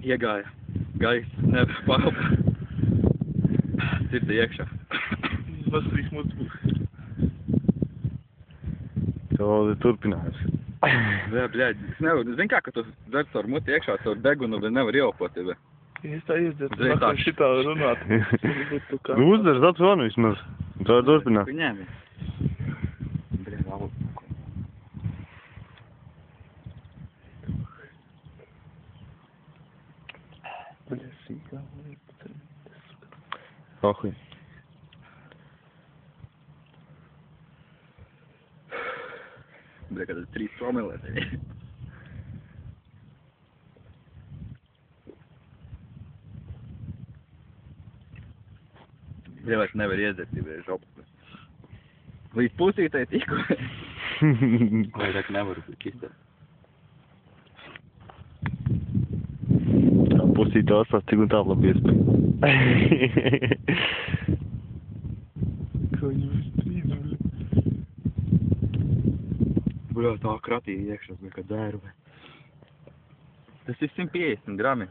Iegāja gaisa, nevar palpa. Sirdi iekšā. Vasarīgs mūsu. Tev turpinājums. Jā, bļaļ, es nevaru, zini kā, ka tu dzer caur muti iekšā, caur degunu, bet nevar ieelpot tevi. Ja es tā iedzētu, Uzreiz tā. nākam šitā runāt. Nu uzdars atvanu vismaz. Tā var turpināt. Ņēmi. Bļaļ, labu. Bļa, sīkā. Pahuj. Bļaļ, kad 3 promilē tevi. Bļaļ, vairs nevar iedzert, bļaļ, žopu. Līdz pusītai tiku. Vairāk nevaru kistēt. Tā pusīte atstās cik un tā labi iespēja. Ko viņi strīd, bļa. Bļaļ, tā kratīja iekšā, bļaļ, kā dērve. Tas ir 150 grami.